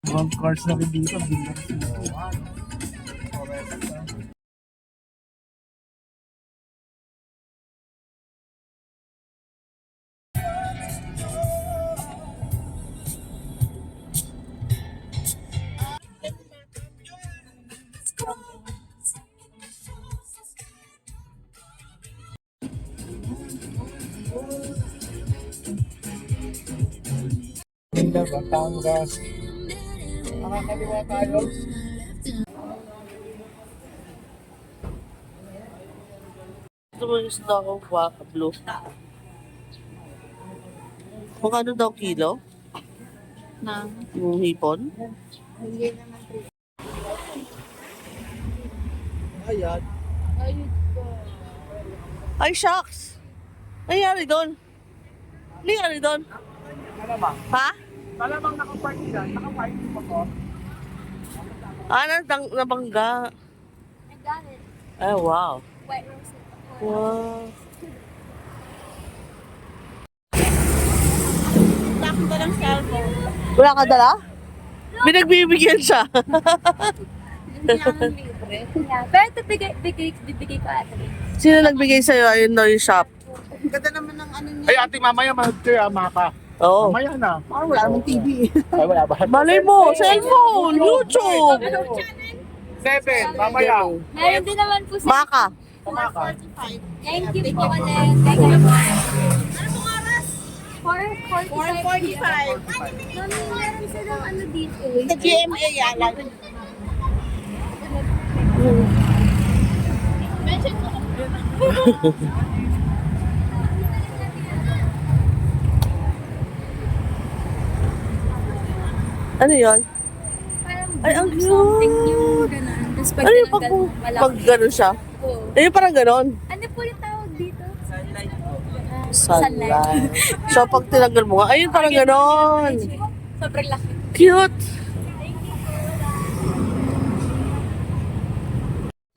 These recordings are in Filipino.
Golf course na rin dito. Bilang sila. Ganda, Batangas. Nakakaliwa tayo. Ito mo yung isda ko, waka blue. Magkano daw kilo? Na. Yung hipon? Hindi naman po. Ayan. Ayun po. Ay, shucks! Nangyari doon? Nangyari doon? Malamang. Ha? Malamang nakapark dyan. Nakapark pa ko. Nabangga. I got it. Ay, wow. White rose. Wow. Takot ka ng cellphone. Wala ka dala? Binagbibigyan siya. Hindi naman libre. Pero ito bibigay ko ata. Sino nagbigay sa'yo? Ayun daw yung shop. Ang ganda naman ng ano niya. Ay, ate, mamaya mag-clear maka. Oo. Mamaya na. Parang wala namang TV. Ay, wala ba? Malay mo, cellphone, YouTube. 7, mamaya. Meron din naman po sa Maka. Maka. 4:45. Thank you po ulit. Thank you po. Ano pong oras? 4:45. Mami, meron silang ano dito. Sa GMA yala. Mention mo. Ano yun? Parang Ay, ang something cute. new, ganun. Tapos pag Ano yung pag, tinanggal mo, malaki. pag gano'n siya? Oo. Ayun, parang gano'n. Ano po yung tawag dito? Sunlight. So, pag tinanggal mo nga, ayun, parang gano'n. Sobrang laki. Cute.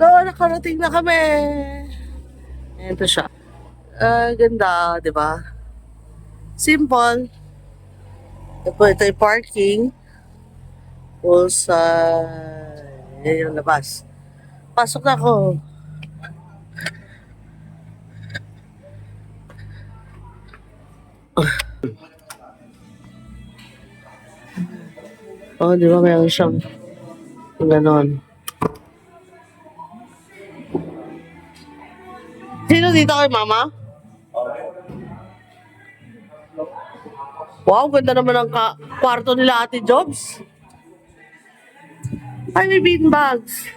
So, nakarating na kami. Ito siya. Ganda, di ba? Simple. Ito yung parking. Poolside. Yan yung labas. Pasok na ako. Oh, di ba mayroon siyang ganon. Sino dito kay mama? Wow, ganda naman ang kwarto nila Ate Jobs. Ay, may bean bags.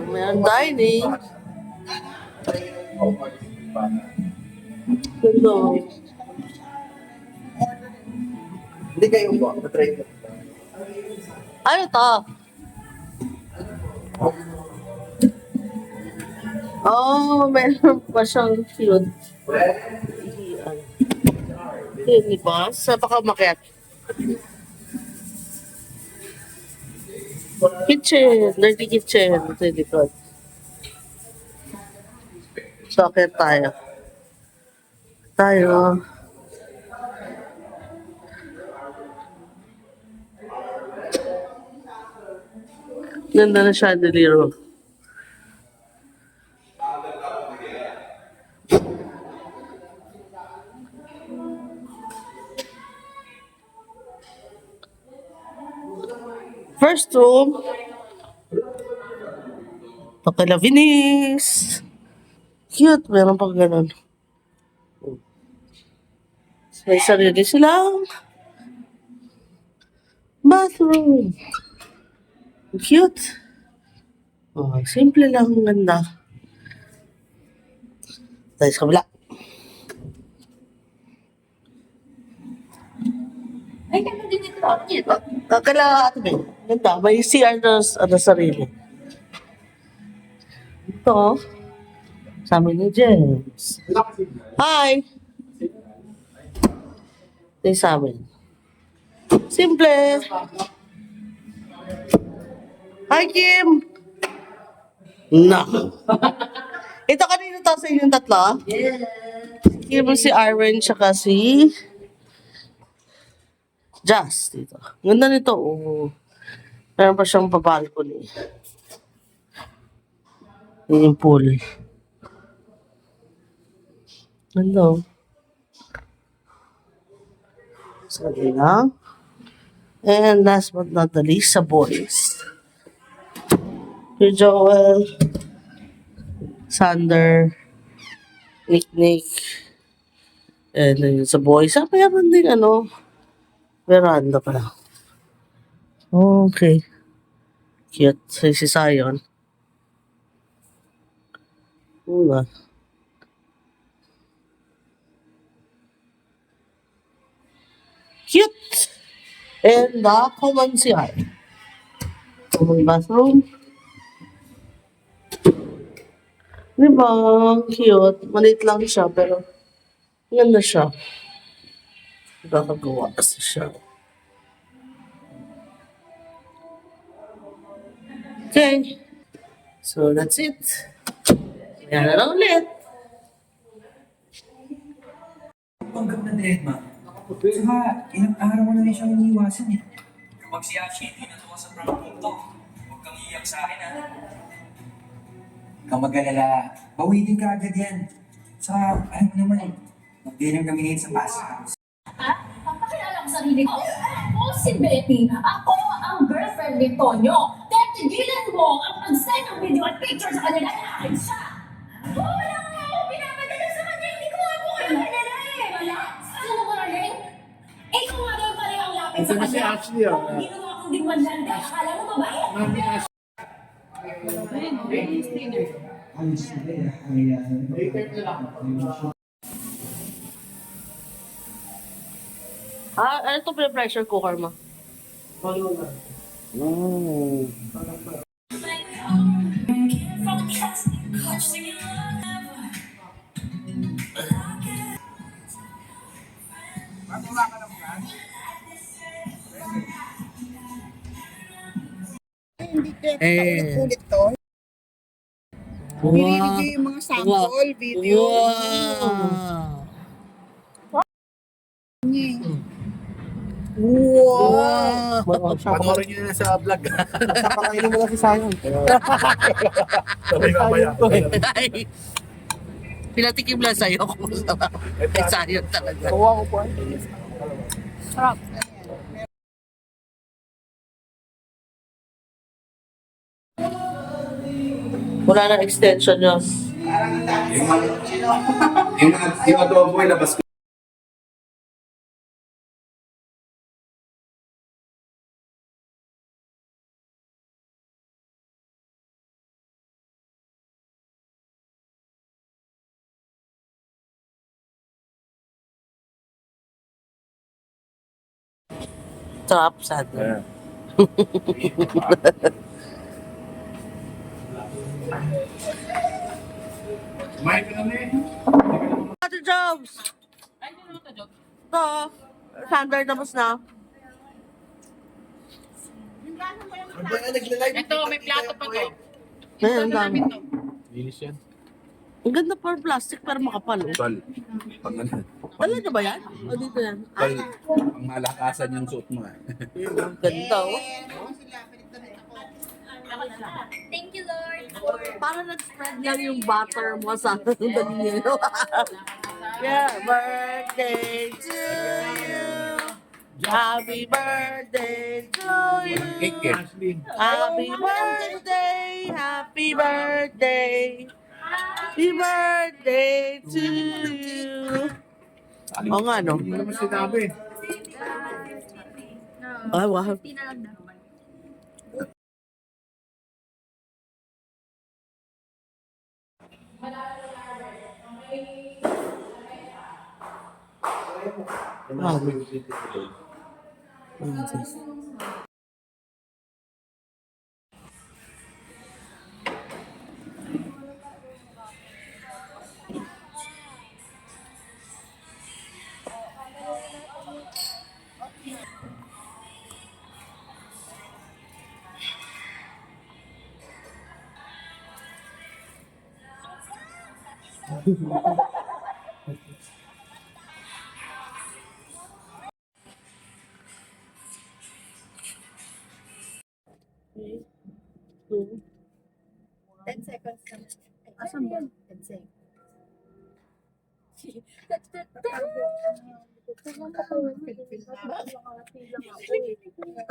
Mayroon dining. Ganda. Hindi kayo po. Matry ko. Ano to? Oh, meron pa siyang cute. Yun, di ba? Sa baka umakyat. Kitchen. Dirty kitchen. Ito yung likod. So, akyat tayo. Tayo. Ganda na chandelier. First room. Pakala Venice. Cute. Meron pang ganun. May sarili silang bathroom. Cute. Oh, simple lang, ang ganda. Tayo sa kabila. Ay, ganda din ito. Kakala ate Ben. Ganda. May CR na sarili. Ito. Sa amin ni James. Hi! Ito yung sa amin. Simple. Hi, Kim! No. Ito kanino to sa inyong tatlo? Yes. Kim si Arwen tsaka si Just dito. Ganda nito. Oh. Meron pa siyang pa-balcony. Yun yung pool. Ganda. Oh. Sabi lang. And last but not the least, sa boys. Your Joel, Sander, Nick, and then sa boys, meron din veranda pala. Okay. Cute. Si Zion. Wala. Cute! And the common CR. Common bathroom. Diba? Cute. Maliit lang siya, pero ganda siya. Nakagawa kasi siya. Okay. So, that's it. Yan na lang ulit. Panggap na din, ma. Saka, ilang araw ko na rin siyang iniiwasan eh. Kapag si Ashi, hindi natuwa sa prank to. Huwag kang iyak sa akin, ha? Huwag kang mag-alala. Bawitin ka agad yan. Saka, alam mo naman, mag-dinner kami ngayon sa pasta house. Ha? Papakilala ko sarili ko. Ako si Betty. Ako ang girlfriend ni Tonyo. Kaya tigilan mo ang pag-send ng video at picture sa kanila na akin siya. Wala nga ako pinapadala sa kanya. Hindi ko nga po kayo kanila eh. Wala. Sino mo rin? Ikaw nga daw pala yung lapit sa Ito na si kanya. Ashley, oh. Kung ginawa kong di manlanda, akala mo babae? Ano ito pressure cooker mo? Hindi kaya Eh. ulit to. Binibigay yung mga sample, video. Wow! Panoorin nyo na sa vlog. Napakainin mo lang si Zion. Sabi mamaya. Ay, pinatikim lang sa'yo kung masarap. Ay, Zion talaga. Kuha ko po. Sarap. Wala na extension yun. Yung adobo ay labas ko. Sarap, Sander. Kumain ka na na eh. Ate Jobs! Ito, Sander tapos na. Ito, may plato pa to. Ayan, ang dami. Linis yan. Ang ganda pa plastic pero makapal. Oh. Tol, pag ano, Wala na ba yan? O dito yan? tol, ang malakasan yung suot mo. Ang ganda oh. Thank you, Lord. Parang nag-spread lang yung butter mo sa dali nyo. Yeah, birthday to you. Happy birthday to you. Cake eh. Ashley. Happy birthday, happy birthday. Happy birthday to you. Oo nga, no? Hindi mo naman sinabi. Ay, wow. Tinalag na. Saan ba?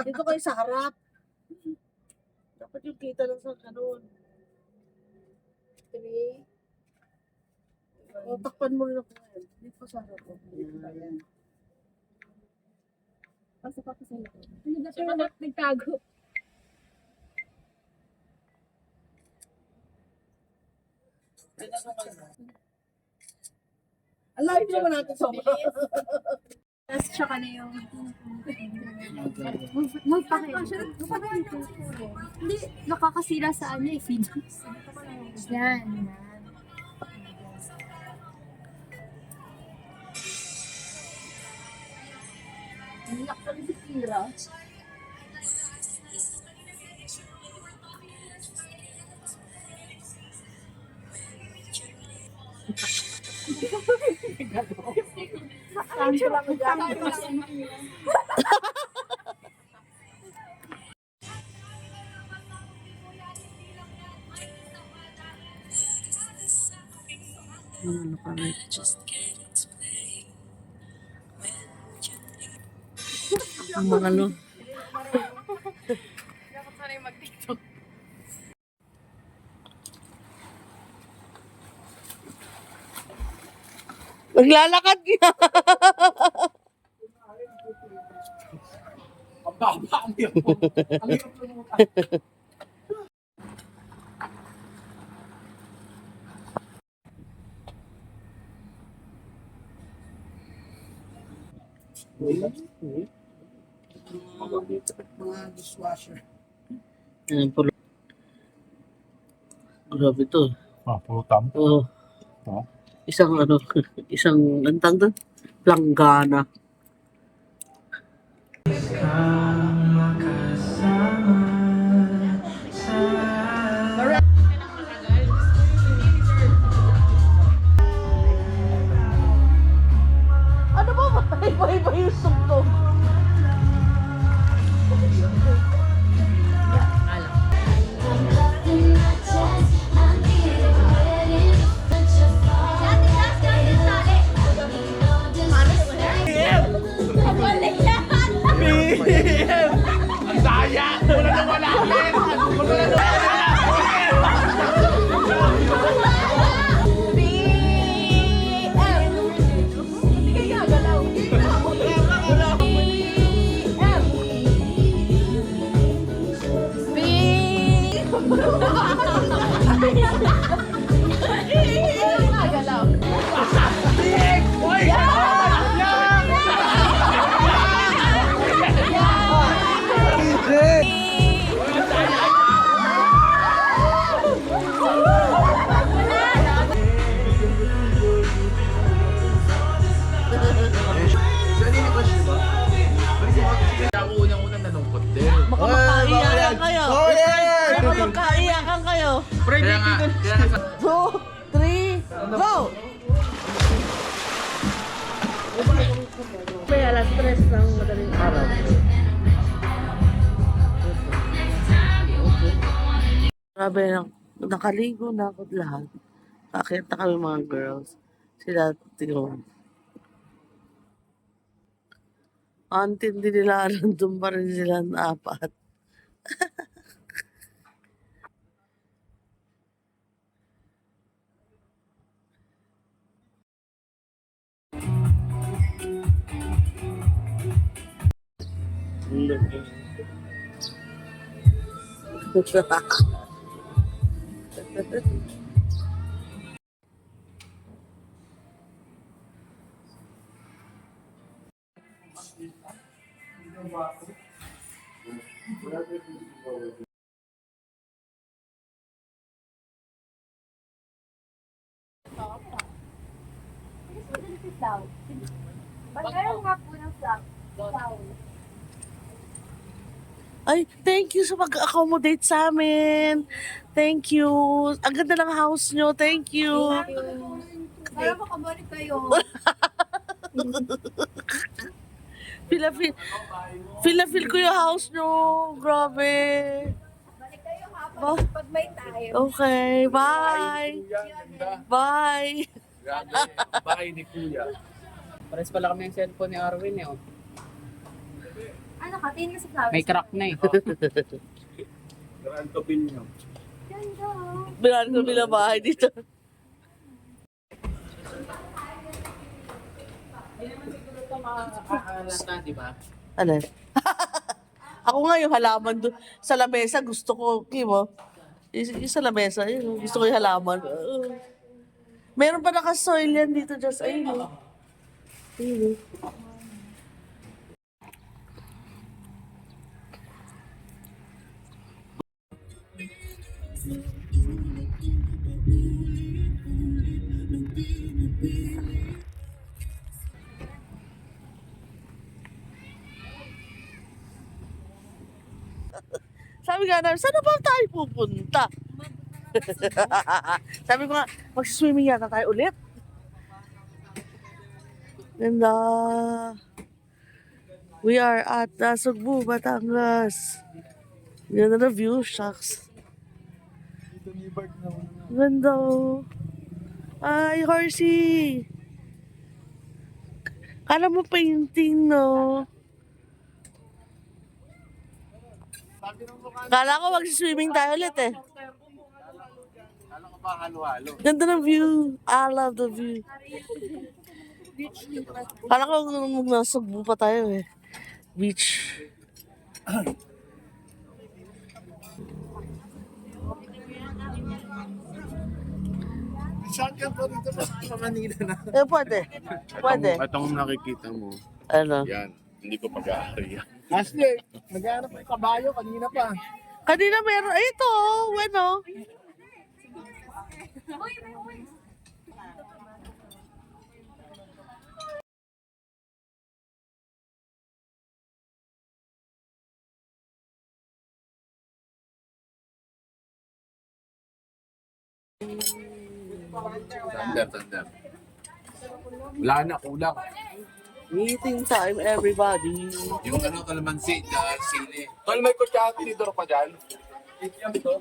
Dito kayo sa harap. Dapat yung kita lang sa ganun. O, takpan mo lang ngayon. Dito sa harap. Ayan. Pasok ako sa loob. Hindi na pero nagtago. Alive naman natin sobra. Tapos tsaka na yung... Move pa kayo. Hindi, nakakasira sa ano eh, feed. Yan. Iyak kami si Kira. Ano kami? Ang mga ano. Dapat sana yung mag-tiktok. Naglalakad niya. Ang baba, ang hirap mo. Ang hirap lumutan. Mga dishwasher. Ayan, puro. Grabe to. Puro tam. Oh. Oh. Isang ano, isang lantang doon. Planggana. Ano ba ba? Iba-iba yung sugtog. Magkaiyakan kayo. Magkaiyakan kayo. 2, 3, go! May alas 3 ng madaling araw. Grabe, nakaligo na ako lahat. Kakita kami mga girls. Sila, tingong. Antindi nila, nandun pa rin sila na apat. Pagkaroon nga po ng flap. Ay, thank you sa pag-accommodate sa amin. Thank you. Ang ganda ng house nyo. Thank you. Para makabalik kayo. Feel ko yung house nyo. Grabe. Balik kayo ha Ba? pag may time. Okay, bye! Bye! Bahay ni Kuya. Pares pala kami yung cellphone ni Arwin eh. Oh. Ano ka? Tingin ka sa flowers. May crack na eh. Grand Opinion. Ganda. oh. Bilan ko bilang bahay dito. Hindi naman siguro ito makakaalata, di ba? Ano? Ako nga yung halaman doon sa lamesa, gusto ko, Kimo. Yung sa lamesa, yun, gusto ko yung halaman. Meron pa naka-soil yan dito, just ayun. Ayun. Sabi nga namin, saan na ba tayo pupunta? Sabi ko nga, mag-swimming yata tayo ulit. Ganda. We are at Nasugbu, Batangas. Ganda na view, shucks. Ganda oh. Ay, horsey. Kala mo painting, no? Kala ko mag-swimming tayo ulit eh. Alam ko ba halo-halo? Ganda ng view. I love the view. Kala ko nasugbu pa tayo eh. Beach. Saan ka po dito sa Manila na? Eh, pwede. Pwede. Itong nakikita mo, Ano? yan. Hindi ko pag-aari yan. Ashley, naghanap ng kabayo kanina pa. Kanina meron. Ay, ito. Bueno. Tanda. Wala na, kulang. Meeting time, everybody. Yung ano, kalamansi, sili. Tol, may kutsara tinidor pa dyan. Yan to.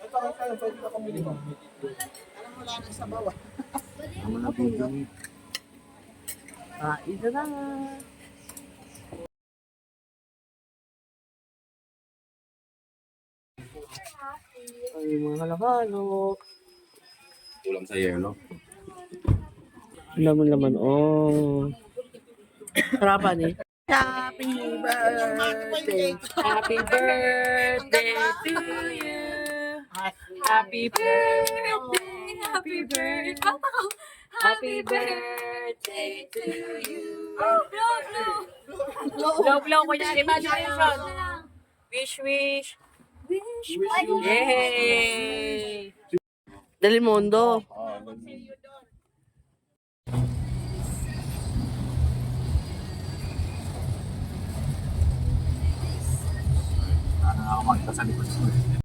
Ito, pwede ka kumili mo. Alam mo, wala na sa bawah. Kain na na. Ay, mga halakalo. Kulang sa yelo. Laman-laman. Oh. Sarapan eh. Happy birthday. Happy birthday to you. Happy birthday. Happy birthday. Happy birthday to you. Blow, kuya. Imagination. Wish. Yay! Delimundo. Nakakakita sa likod.